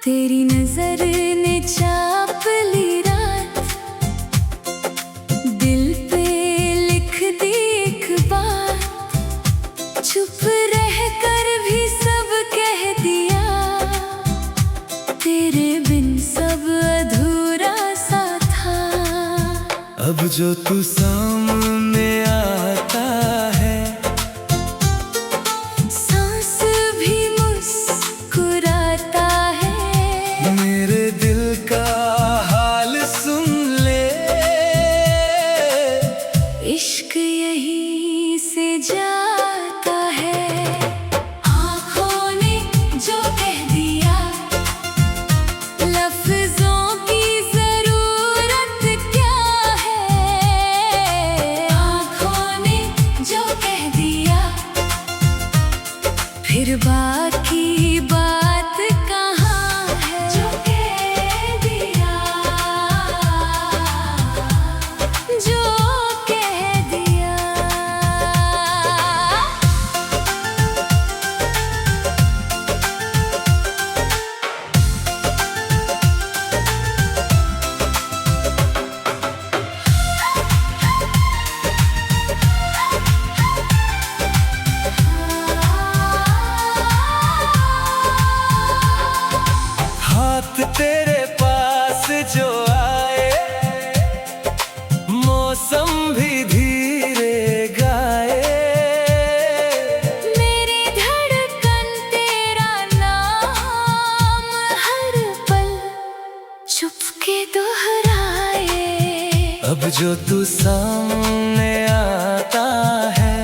तेरी नजर ने चाप ली रात, दिल पे लिख दी एक बात। चुप रह कर भी सब कह दिया, तेरे बिन सब अधूरा सा था। अब जो तू सामने आता है, सांस भी मुस्कुराता है। मेरे दिल का हाल सुन ले, इश्क यहीं से जाता है। आँखों ने जो कह दिया, लफ्जों की जरूरत क्या है। आँखों ने जो कह दिया, फिर बाकी बात कहाँ है। जो कह दिया, जो कह दिया। हाथ तेरे पास जो आए, मौसम भी धीरे गाए। मेरी धड़कन तेरा नाम हर पल चुपके दोहराए। अब जो तू सामने आता है,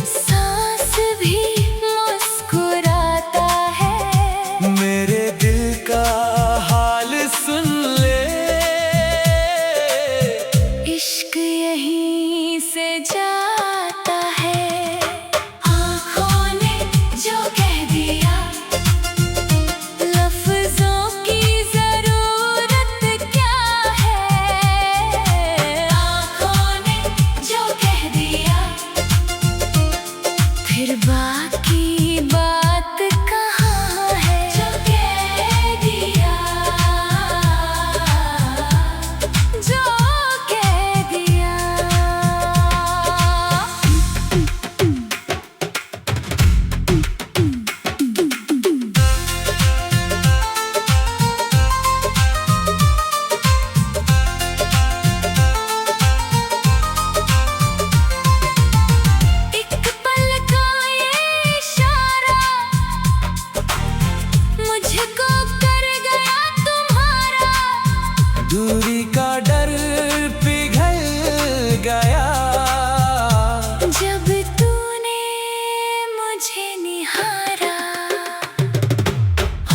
सांस भी मुस्कुराता है। मेरे दिल का हाल सुन ले, इश्क यहीं से जाता है। आँखों ने जो कह दिया, लफ्जों की जरूरत क्या है। आँखों ने जो कह दिया, फिर बाकी बात कहाँ है। जो कह दिया, जो कह दिया। एक पल का ये इशारा मुझको कर गया तुम्हारा। दूरी का डर पिघल गया। जब तूने मुझे निहारा,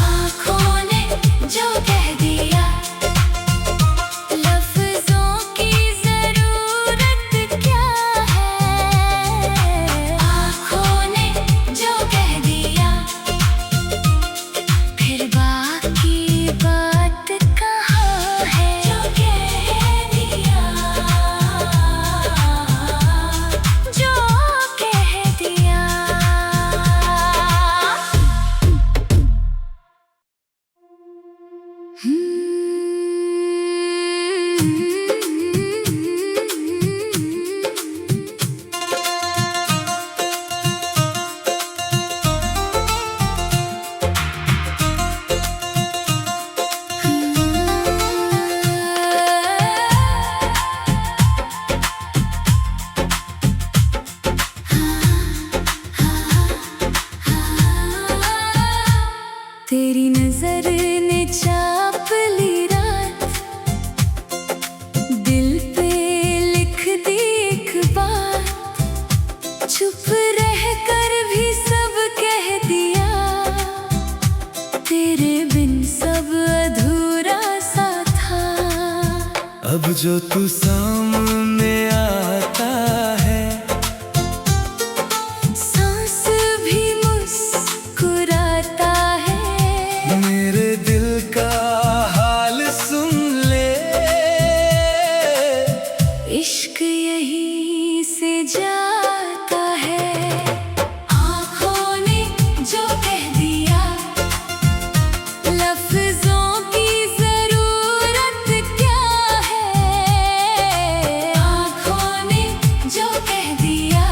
आँखों ने जो कह दिया, लफ्जों की जरूरत क्या है। आँखों ने जो कह दिया, फिर बाकी बात कहाँ है। जो कह दिया, जो कह दिया। तेरी नजर ने चाप ली रात, दिल पे लिख दी एक बात। चुप रह कर भी सब कह दिया, तेरे बिन सब अधूरा अब जो तू सामने आता है, सांस भी मुस्कुराता है। मेरे दिल का हाल सुन ले, इश्क यहीं से जाता है। आँखों ने जो कह दिया, लफ्जों की जरूरत क्या है। आँखों ने जो कह दिया,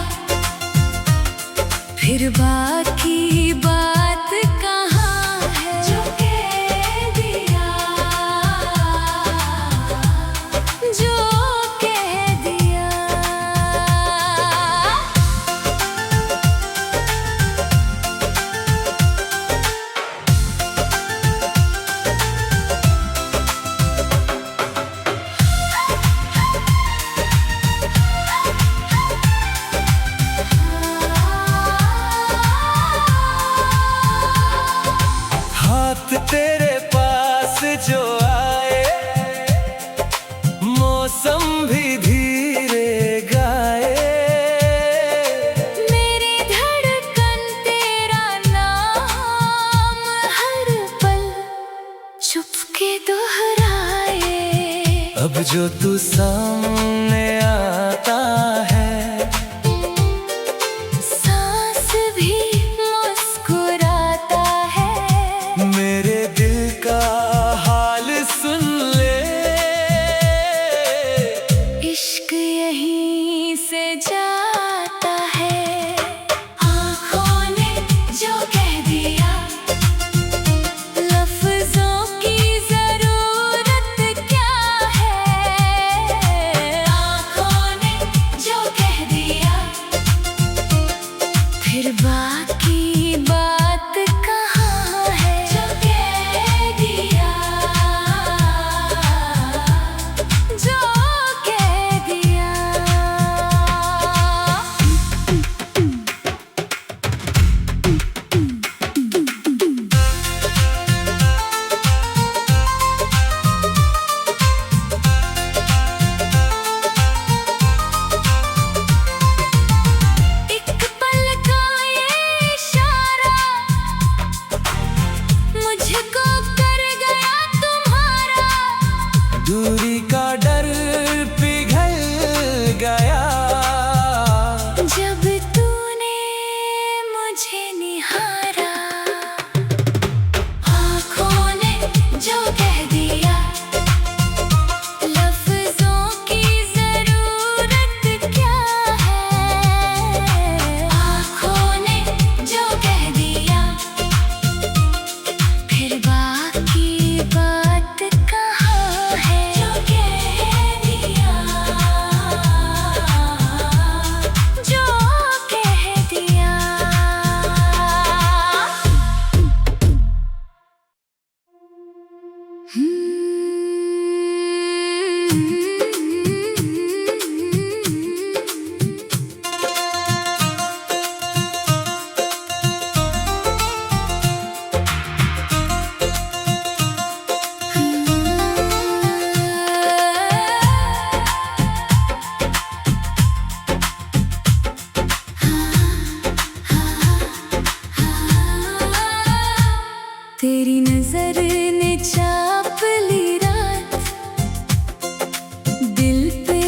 फिर बाकी बात कहाँ है। जो कह दिया, जो कह दिया। हाथ तेरे पास जो आए, मौसम भी धीरे गाए। मेरी धड़कन तेरा नाम हर पल चुपके दोहराए। अब जो तू सामने आता है, सांस भी मुस्कुराता है। मेरे दिल का हाल सुन ले, इश्क यहीं से जाता है। आँखों ने जो कह दिया, लफ्जों की जरूरत क्या है। आँखों ने जो कह दिया, फिर बाकी बात कहाँ है। जो कह दिया, जो कह दिया। एक पल का ये इशारा मुझको कर गया तुम्हारा। दूरी का डर पिघल गया। जब तूने मुझे निहारा, आँखों ने जो कह दिया, लफ्जों की जरूरत क्या है। आँखों ने जो कह दिया, फिर बाकी बात कहाँ है। जो कह दिया, जो कह दिया। तेरी नजर ने चाप ली रात, दिल पे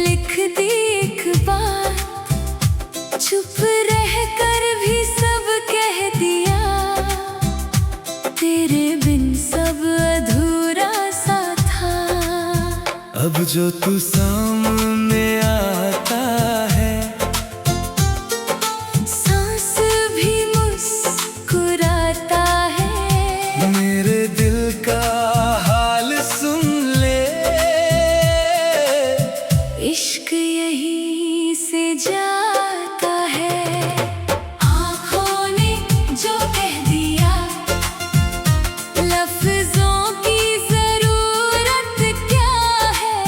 लिख दी एक बात। चुप रह कर भी सब कह दिया, तेरे बिन सब अधूरा सा था। अब जो तू सामने आता है, सांस भी मुस्कुराता है। मेरे दिल का हाल सुन ले, इश्क यहीं से जाता है। आँखों ने जो कह दिया, लफ्जों की जरूरत क्या है।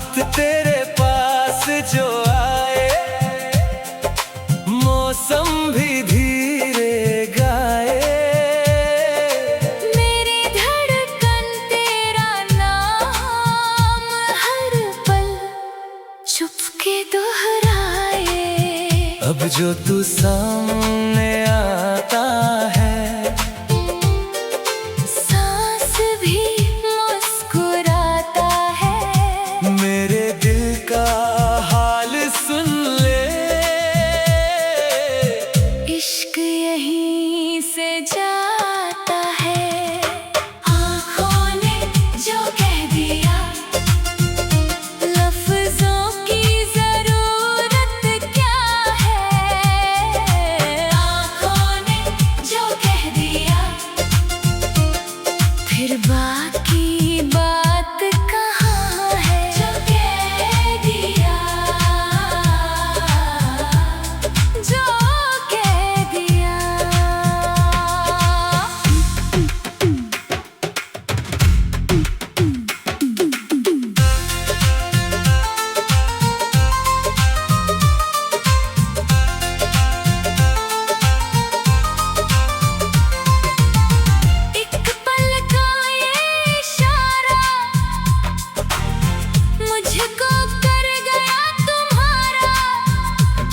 हाथ तेरे पास जो आए, मौसम भी धीरे गाए। मेरी धड़कन तेरा नाम हर पल चुपके दोहराए। अब जो तू सामने आता है, सांस भी मुस्कुराता है। मेरे दिल का हाल सुन ले। इश्क यहीं से जाता है। आँखों ने जो कह दिया, लफ्जों की जरूरत क्या है। आँखों ने जो कह दिया, फिर बाकी बात कहाँ है। जो कह दिया, जो कह दिया। एक पल का ये इशारा मुझको कर गया तुम्हारा।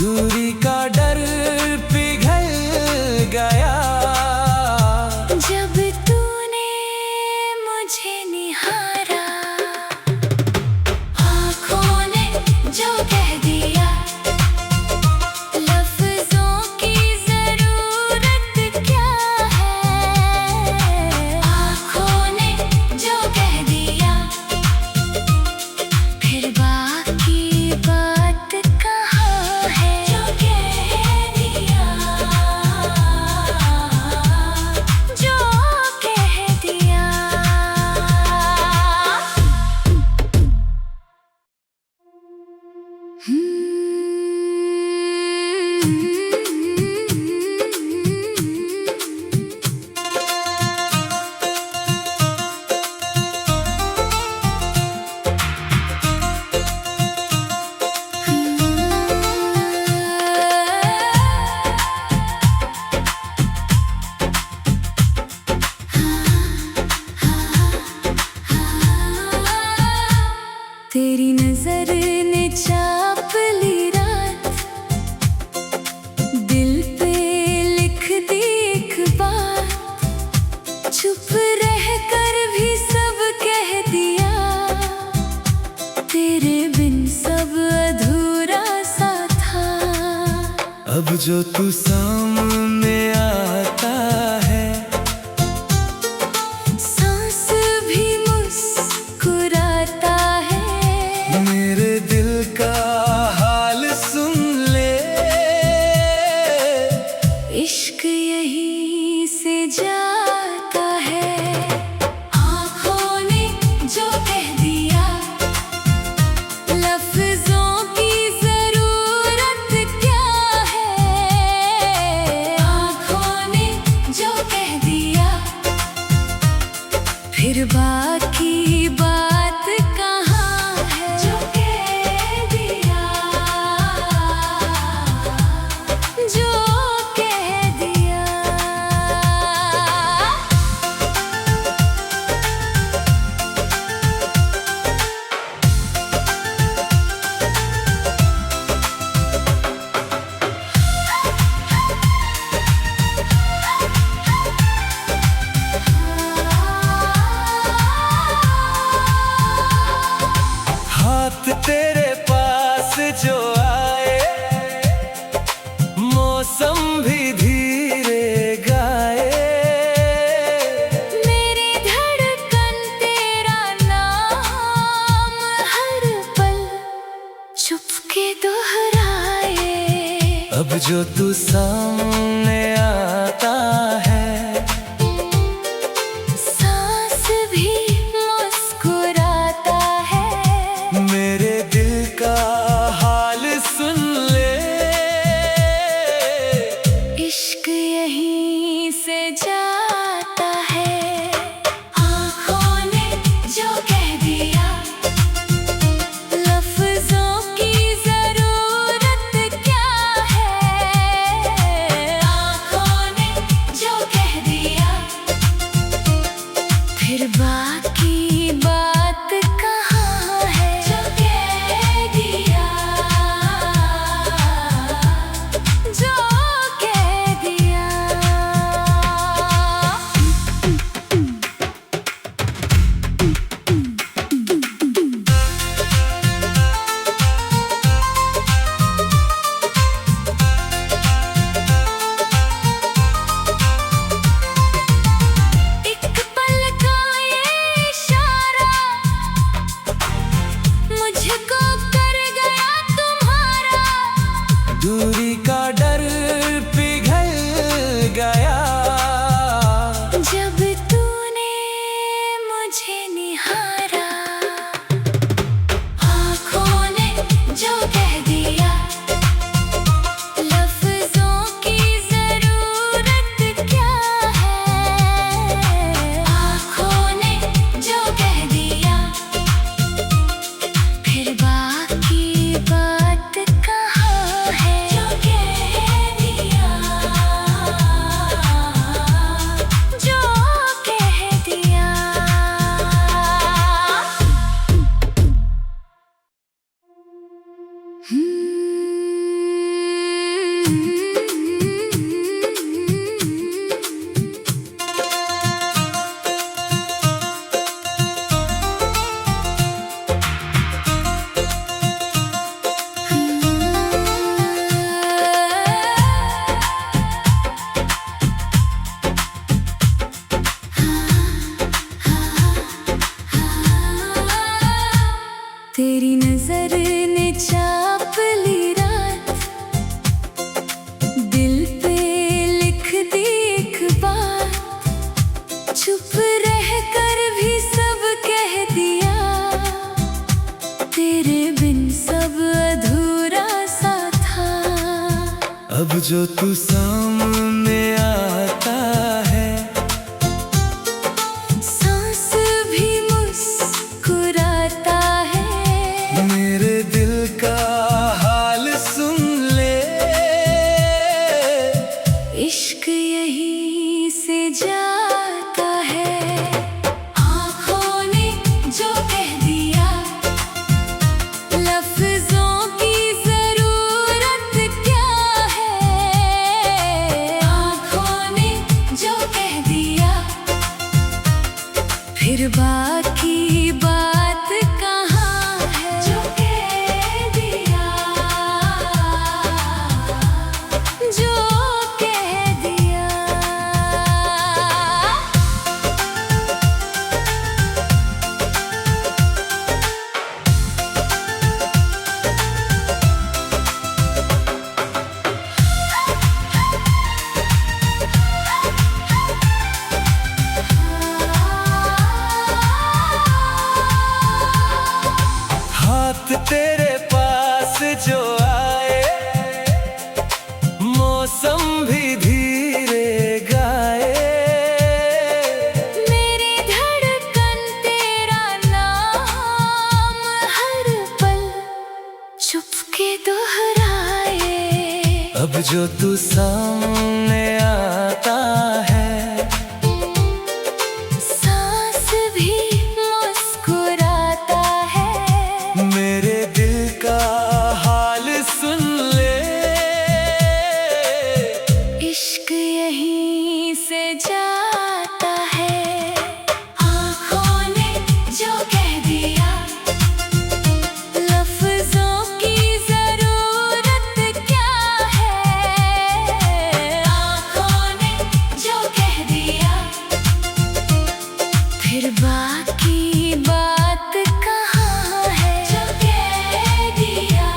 दूरी का डर पिघल गया। जब तूने मुझे निहारा, आँखों ने जो कह दिया, लफ्जों की जरूरत क्या है। आँखों ने जो कह दिया, फिर बाकी बात कहाँ है। जो कह दिया, जो कह दिया। तेरी नजर ने चाप ली रात, दिल पे लिख दी एक बात। चुप रह कर भी सब कह दिया, तेरे बिन सब अधूरा सा था। अब जो तू सामने आता है, सांस भी मुस्कुराता है। मेरे दिल का हाल सुन ले। इश्क यहीं से जाता है। आँखों ने जो कह दिया, लफ्जों की जरूरत क्या है। आँखों ने जो कह दिया, फिर बाकी बात कहाँ है। जो कह दिया, जो कह दिया। हाथ तेरे पास जो आए, मौसम भी धीरे गाए। मेरी धड़कन तेरा नाम हर पल चुपके दोहराए। अब जो तू सामने आता है, सांस भी मुस्कुराता है। मेरे दिल का हाल सुन ले। इश्क यहीं से जाता है। आँखों ने जो कह दिया, तेरी नजर ने चाप ली रात, दिल पे लिख दी एक बात, चुप रह कर भी सब कह दिया, तेरे बिन सब अधूरा सा था। अब जो तू सामने आता है, सांस भी मुस्कुराता है, मेरे दिल का हाल सुन ले, इश्क यहीं से जाता है। आँखों ने जो कह दिया, लफ्जों की जरूरत क्या है। आँखों ने जो कह दिया, फिर बाकी बात कहाँ है। जो कह दिया, जो कह दिया। हाथ तेरे पास जो आए, मौसम भी धीरे गाए, मेरी धड़कन तेरा नाम हर पल चुपके दोहराए। अब जो तू सामने आता है, सांस भी मुस्कुराता है, मेरे दिल का हाल सुन ले, इश्क यहीं से जाता है। आँखों ने जो कह दिया, लफ्जों की जरूरत क्या है। आँखों ने जो कह दिया, फिर बाकी बात कहाँ है। जो कह दिया,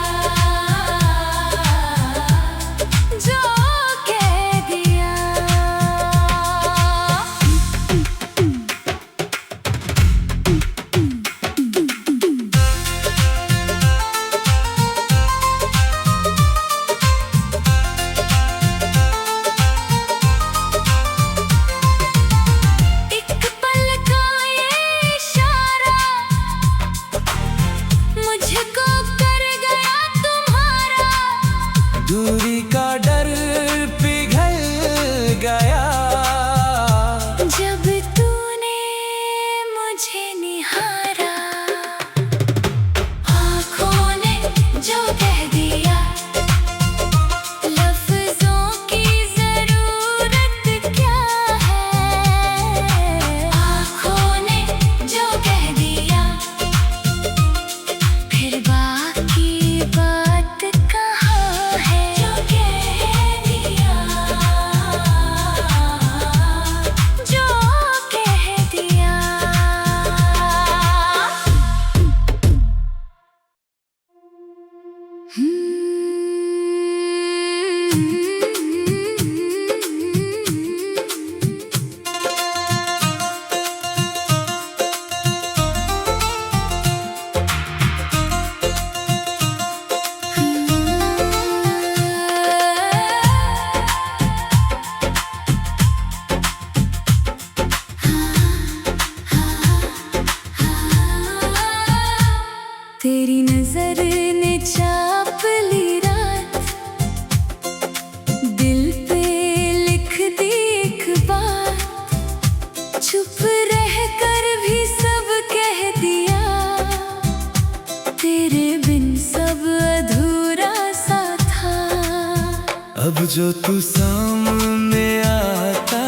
अब जो तू सामने आता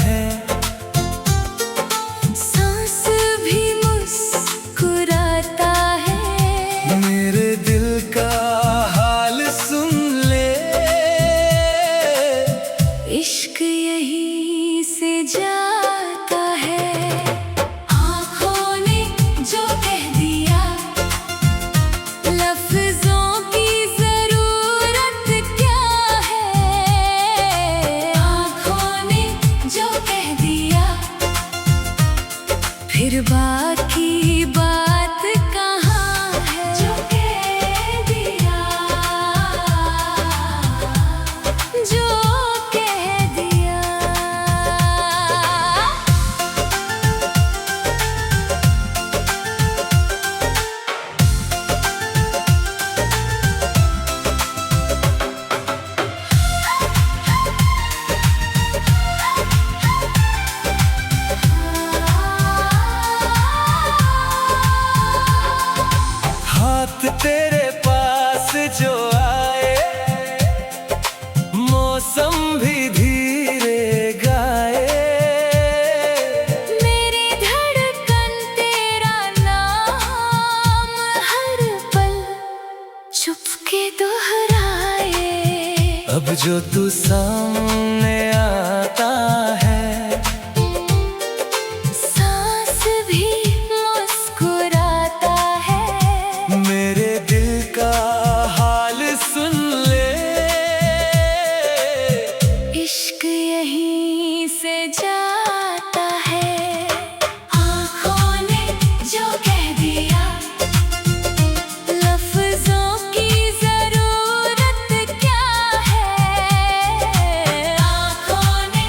है, सांस भी मुस्कुराता है। मेरे दिल का हाल सुन ले, इश्क यहीं से जाता है। आँखों ने जो कह दिया, लफ्जों की जरूरत क्या है। आँखों ने जो कह दिया, फिर बाकी बात कहाँ है। जो कह दिया, जो कह दिया। हाथ तेरे पास जो आए, मौसम भी धीरे गाए। मेरी धड़कन तेरा नाम हर पल चुपके दोहराए। अब जो तू सामने आता है, सांस भी मुस्कुराता है। मेरे दिल का हाल सुन ले, इश्क यहीं से जाता है। आँखों ने जो कह दिया, लफ्जों की जरूरत क्या है। आँखों ने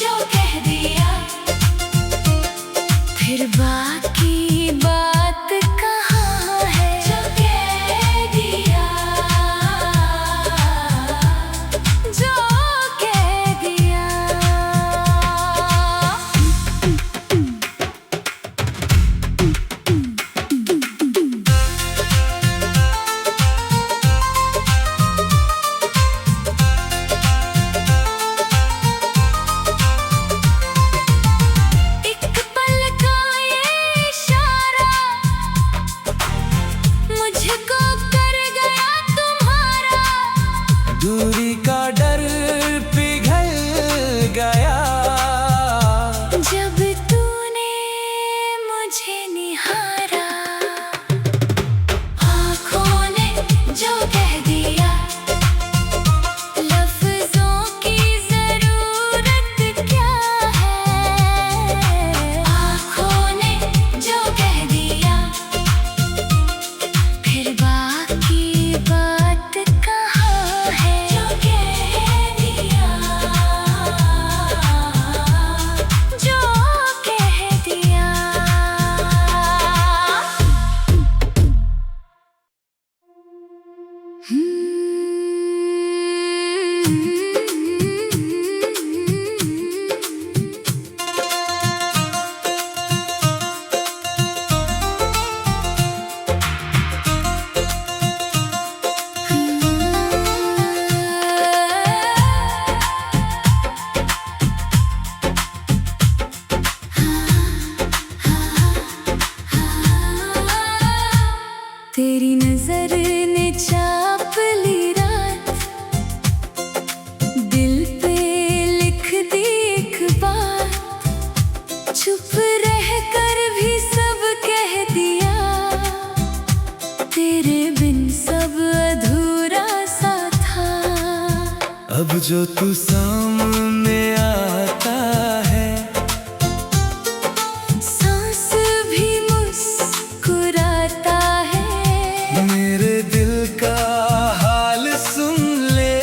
जो कह दिया, फिर बाकी बात कहाँ है। जो कह दिया, जो कह दिया। एक पल का ये इशारा मुझको कर गया तुम्हारा। दूरी का डर पिघल गया। जब तूने मुझे निहारा, आँखों ने जो कह दिया, लफ्जों की जरूरत क्या है। आँखों ने जो कह दिया, फिर बाकी बात कहाँ है। जो कह दिया, जो कह दिया। तेरी नजर ने चाप ली रात, दिल पे लिख दी एक बात। चुप रह कर भी सब कह दिया, तेरे बिन सब अधूरा सा था। अब जो तू सामने आता है, सांस भी मुस्कुराता है। मेरे दिल का हाल सुन ले,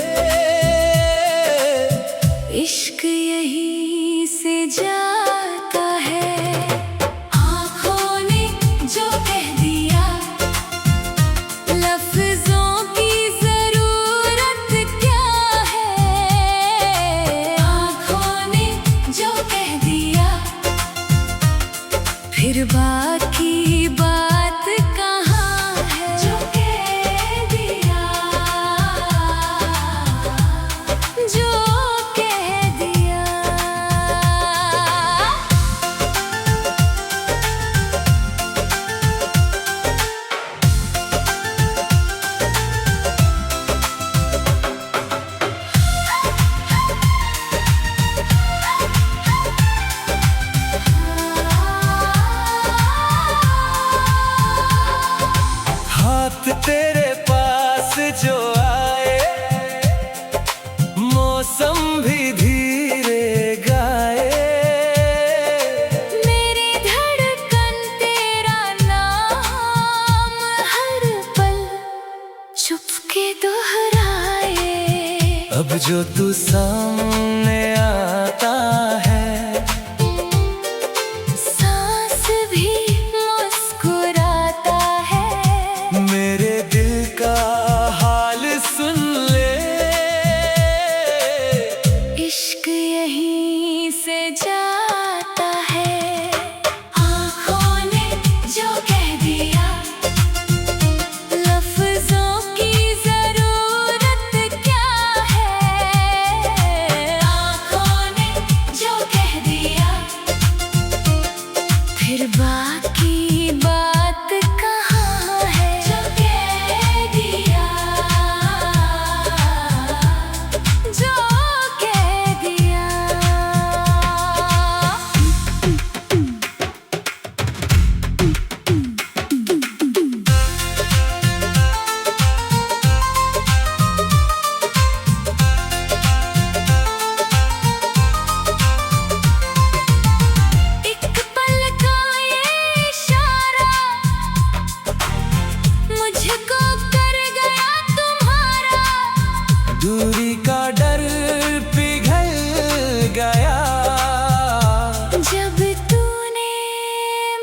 इश्क यहीं से जाता है। आँखों ने जो कह दिया, लफ्जों की जरूरत क्या है। के दोहराए। अब जो तू सामने आता है, सांस भी मुस्कुराता है। मेरे दिल का हाल सुन ले, इश्क यहीं से जाता है। आँखों ने जो कह दिया, लफ्ज़ों की ज़रूरत क्या है। आँखों ने जो कह दिया, फिर बाकी बात कहाँ है। जो कह दिया, जो कह दिया। एक पल का ये इशारा मुझको कर गया तुम्हारा। दूरी का डर पिघल गया। जब तूने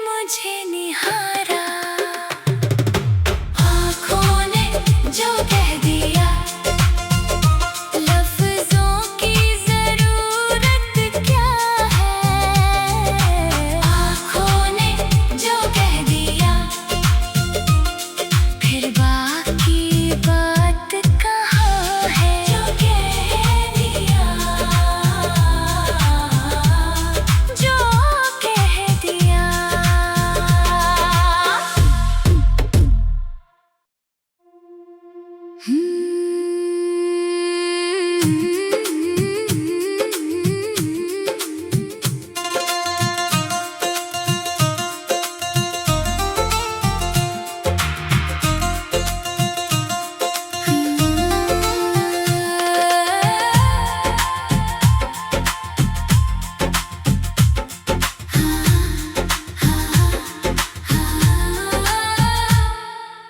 मुझे निहारा, आँखों ने जो कह दिया, लफ्ज़ों की ज़रूरत क्या है। आँखों ने जो कह दिया, फिर बाकी बात कहाँ है। जो कह दिया, जो कह दिया।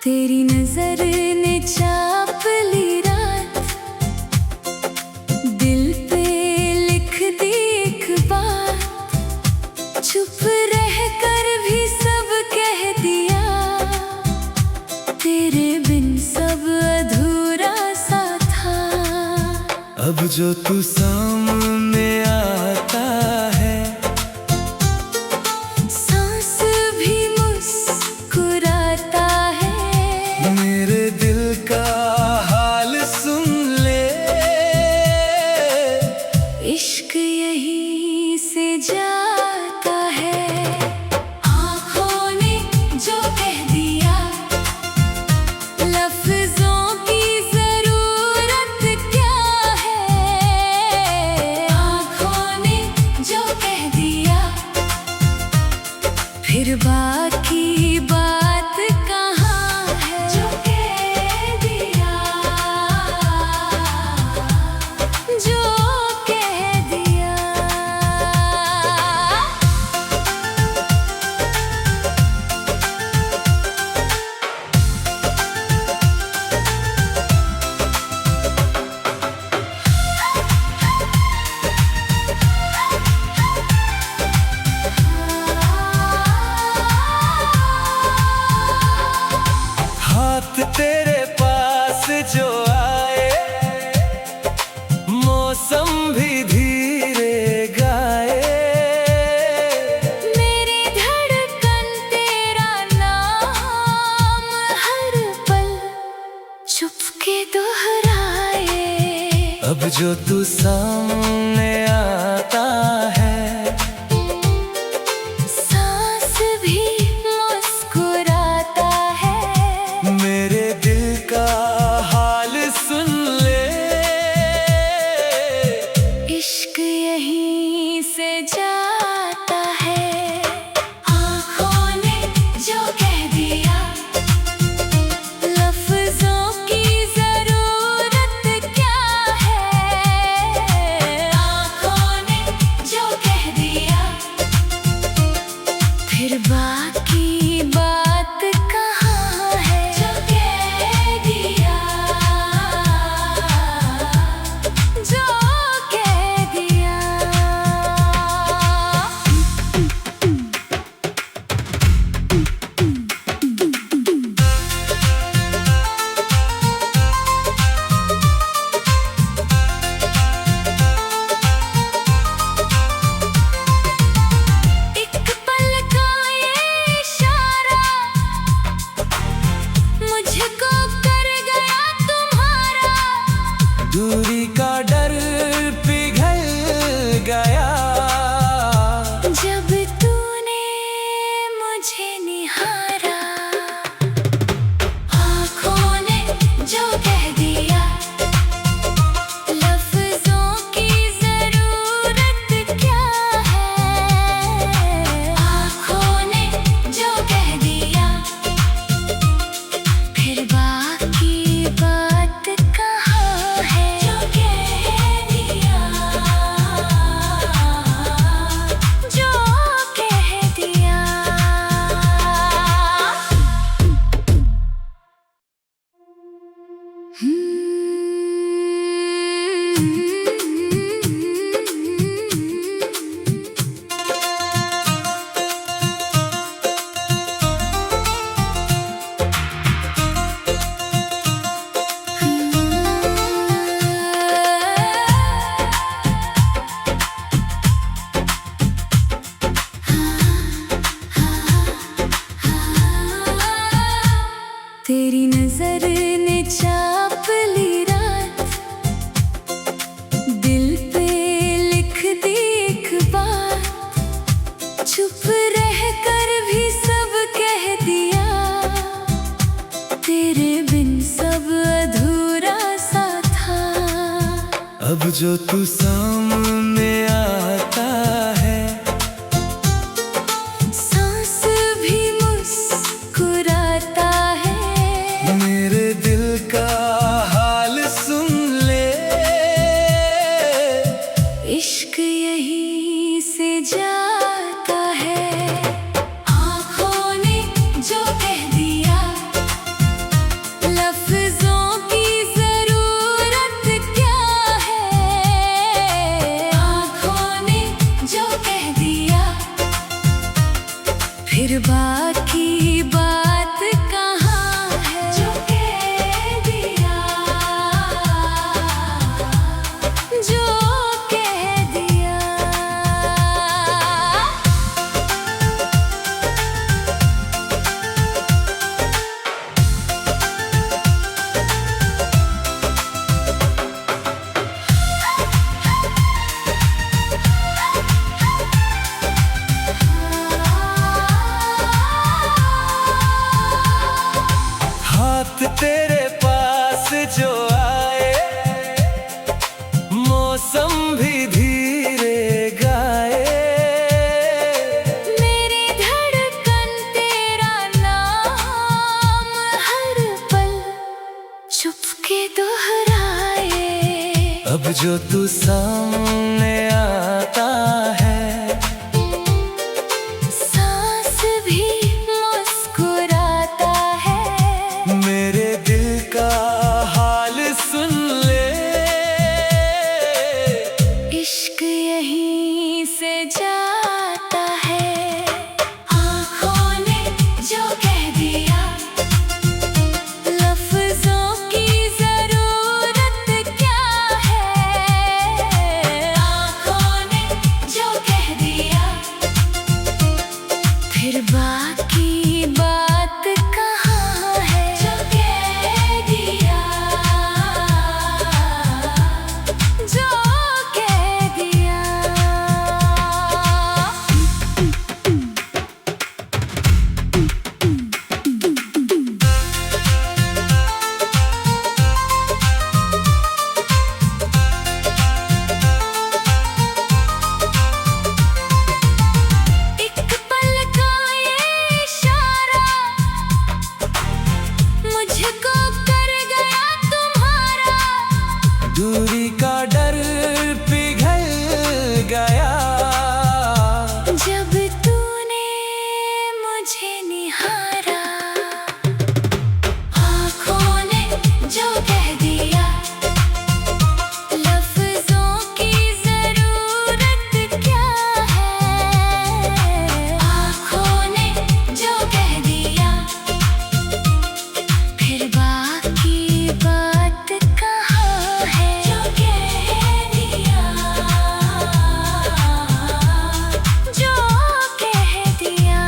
तेरी नजर ने चाप ली रात, दिल पे लिख दी एक बात। चुप रह कर भी सब कह दिया, तेरे बिन सब अधूरा सा था। अब जो तू सामने आता है, सांस भी मुस्कुराता है। मेरे दिल का हाल सुन ले, इश्क यहीं से जाता है। आँखों ने जो कह दिया, लफ्ज़ों की ज़रूरत क्या है। आँखों ने जो कह दिया, फिर बाकी बात कहाँ है। जो कह दिया, जो कह दिया। हाथ तेरे पास जो आए, मौसम भी धीरे गाए। मेरी धड़कन तेरा नाम हर पल चुपके दोहराए। अब जो तू सामने आता है, सांस भी मुस्कुराता है। मेरे दिल का हाल सुन ले, इश्क यहीं से जाता है। आँखों ने जो कह दिया, लफ्ज़ों की ज़रूरत क्या है। आँखों ने जो कह दिया, फिर बाकी बात कहाँ है। जो कह दिया, तेरी नजर ने चाप ली रात, दिल पे लिख दी एक बात, चुप रह कर भी सब कह दिया, तेरे बिन सब अधूरा सा था। अब जो तू सामने आता है, सांस भी मुस्कुराता है, मेरे दिल का हाल सुन ले, इश्क यहीं से जाता है। आँखों ने जो कह दिया, लफ्जों की जरूरत क्या है। आँखों ने जो कह दिया, फिर बाकी बात कहाँ है। जो कह दिया, जो कह दिया। हाथ तेरे पास जो आए, मौसम भी धीरे गाए, मेरी धड़कन तेरा नाम हर पल चुपके दोहराए। अब जो तू सामने आता है, सांस भी मुस्कुराता है, मेरे दिल का हाल सुन ले, इश्क यहीं से जाता है। आँखों ने जो कह दिया, लफ्जों की जरूरत क्या है। आँखों ने जो कह दिया, फिर बाकी बात कहाँ है। जो कह दिया, जो कह दिया। एक पल का ये इशारा मुझको कर गया तुम्हारा, दूरी का डर पिघल गया, जब तूने मुझे निहारा। आँखों ने जो कह दिया, लफ्जों की जरूरत क्या है। आँखों ने जो कह दिया, फिर बाकी बात कहाँ है। जो कह दिया, जो कह दिया।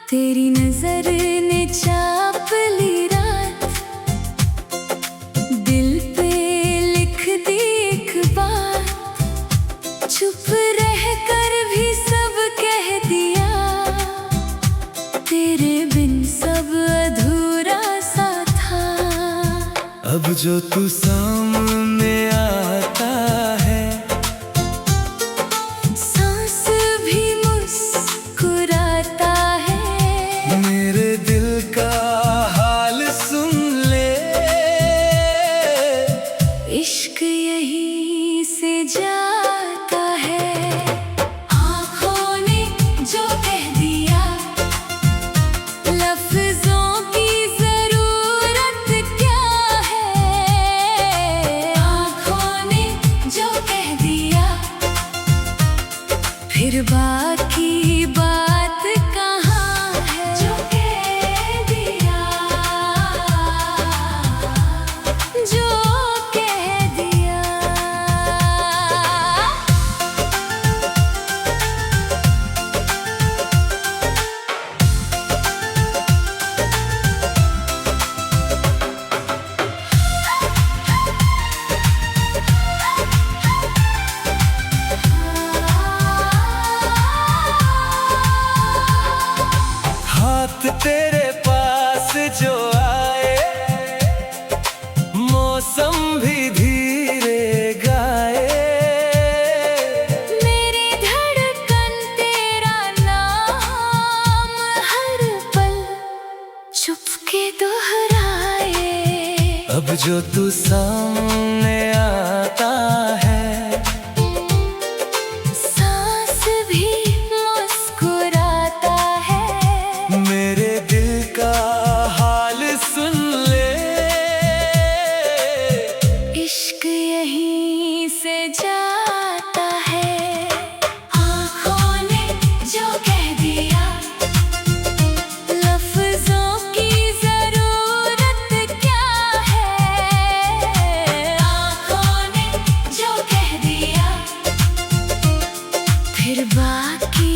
तेरी नजर ने चाप अब जो तू सामने आता है, सांस भी मुस्कुराता है। मेरे दिल का हाल सुन ले, इश्क यहीं से जाता है। आँखों ने जो कह दिया, लफ्जों की जरूरत क्या है। आँखों ने जो कह दिया, फिर बाकी बात कहाँ है। जो कह दिया, जो कह दिया। हाथ तेरे पास जो आए, मौसम भी धीरे गाए। मेरी धड़कन तेरा नाम हर पल चुपके दोहराए। अब जो तू सामने आता है, सांस भी मुस्कुराता है। मेरे दिल का हाल सुन ले, इश्क यहीं से जाता है। आँखों ने जो कह दिया, लफ्जों की जरूरत क्या है। आँखों ने जो कह दिया, फिर बाकी